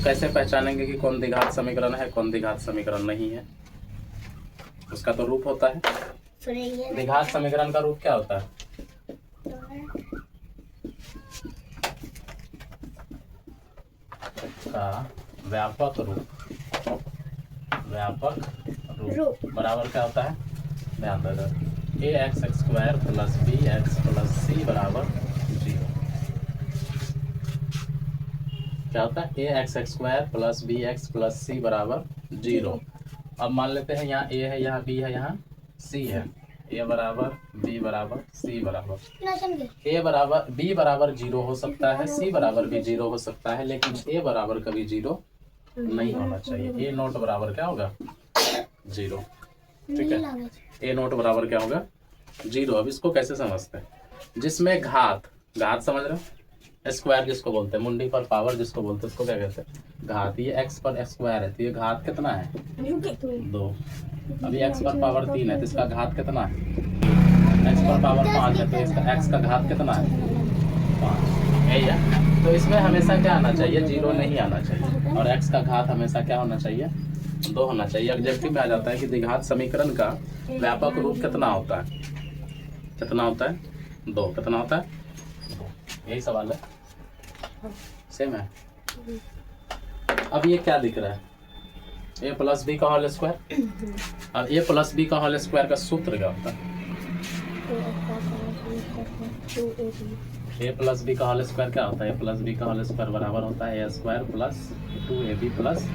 कैसे पहचानेंगे कि कौन द्विघात समीकरण है, कौन द्विघात समीकरण नहीं है? उसका तो रूप होता है। द्विघात समीकरण का रूप क्या होता है? का व्यापक रूप, व्यापक रूप बराबर क्या होता है? ध्यान दो, ax² plus bx plus c बराबर 0। क्या होता है? ax² plus bx plus c बराबर 0। अब मान लेते हैं यहाँ a है, यहाँ b है, यहाँ c है। a बराबर b बराबर c बराबर a बराबर b बराबर 0 हो सकता है, c बराबर भी 0 हो सकता है, लेकिन a बराबर कभी 0 नहीं होना चाहिए। a नोट बराबर क्या होगा? 0। ठीक है, a नोट बराबर क्या होगा? 0। अब इसको कैसे समझते हैं? जिसमें घात, घात समझ रहे हो? स्क्वायर जिसको बोलते हैं, मुंडी पर पावर जिसको बोलते हैं, उसको क्या कहते हैं? घात। ये x पर स्क्वायर है तो ये घात कितना है? 2। अभी x पर पावर 3 है तो इसका घात कितना है? x पर पावर 5 है तो इसका x का घात कितना है? 5। यही है। तो इसमें हमेशा क्या आना चाहिए? 0 नहीं आना चाहिए। और x का घात हमेशा क्या होना चाहिए? 2 होना चाहिए। ऑब्जेक्टिव में आ जाता है कि द्विघात समीकरण का व्यापक रूप कितना होता है? कितना होता है? 2। कितना होता है? 2। यही सवाल है, सेम है। अब ये क्या दिख रहा है? a प्लस बी का होल स्क्वायर। अब a प्लस बी का होल स्क्वायर का सूत्र क्या होता है? a प्लस बी का होल स्क्वायर क्या होता है? a प्लस बी का होल स्क्वायर बराबर होता है a² plus 2ab plus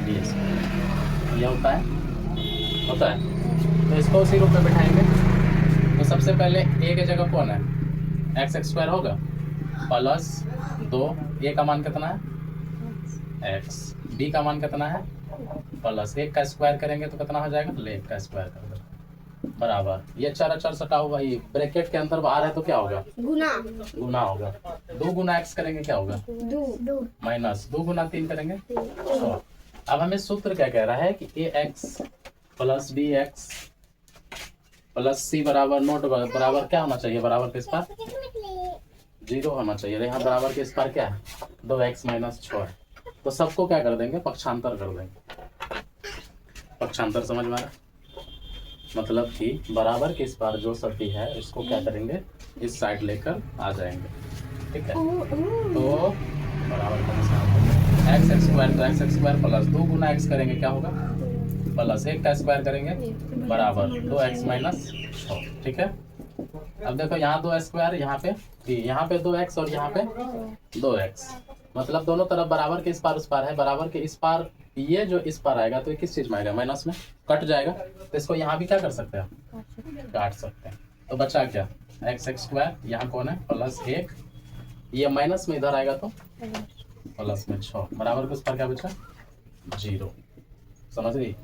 b square. यह होता है, होता है। तो इसको उसी रूप में बैठाएंगे। तो सबसे पहले a की जगह कौन है? x² होगा प्लस 2। a का मान कितना है? x। b का मान कितना है? प्लस 1 का स्क्वायर करेंगे तो कितना हो जाएगा? 1 का स्क्वायर कर दो बराबर, ये 4 4 सटा हुआ, ये ब्रैकेट के अंदर बाहर है तो क्या होगा? गुना। गुना होगा। 2 गुना x करेंगे क्या होगा? 2 माइनस 2 गुना 3 करेंगे 100। अब हमें सूत्र क्या कह रहा है कि ax plus bx plus c बराबर नोट बराबर क्या होना चाहिए? बराबर के इस पार 0 होना चाहिए। यहाँ बराबर के इस पार क्या है? 2x माइनस 6 है। तो सबको क्या कर देंगे? पक्षांतर कर देंगे। पक्षांतर समझ में आ रहा? मतलब कि बराबर के इस पार जो सभी है उसको क्या करेंगे? इस साइड लेकर आ जाएंगे। ठीक है, तो बराबर का x² तो x² प्लस 2 गुना x करेंगे क्या होगा? प्लस 1 का स्क्वायर करेंगे बराबर 2x माइनस 6। ठीक है, अब देखो यहाँ 2 स्क्वायर, यहाँ पे 3, यहाँ पे 2x और यहाँ पे 2x, मतलब दोनों तरफ बराबर के इस पार उस पार है। बराबर के इस पार ये जो इस पार आएगा तो ये किस चीज में आएगा? माइनस में, कट जाएगा। तो इसको यहाँ भी क्या कर सकते हैं? काट सकते हैं। तो बचा क्या? x², यहाँ कौन है? प्लस 1, ये माइनस में इधर आएगा तो प्लस में 6 बराबर के उस पार क्या बचा? 0। समझ गई?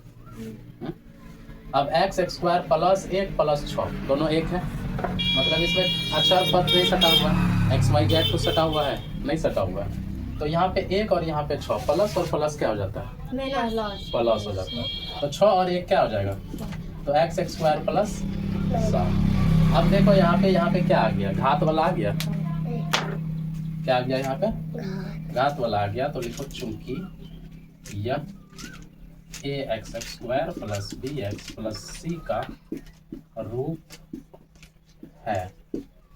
अब x² प्लस 1 प्लस 6 दोनों 1 है, मतलब इसमें अक्षर पद नहीं सटा हुआ है, x y z कुछ सटा हुआ है? नहीं सटा हुआ है। तो यहाँ पे 1 और यहाँ पे 6, प्लस और प्लस क्या हो जाता है? प्लस हो जाता है। तो 6 और 1 क्या हो जाएगा? तो x² प्लस 7। अब देखो यहाँ पे क्या आ गया? घात वाला आ गया। क्या आ गया? यहाँ पे घात वाला आ गया। तो लिखो चूंकि यह ax² plus bx plus c का रूप है,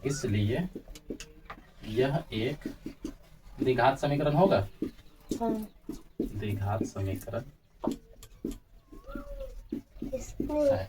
इसलिए यह एक द्विघात समीकरण होगा। द्विघात समीकरण है।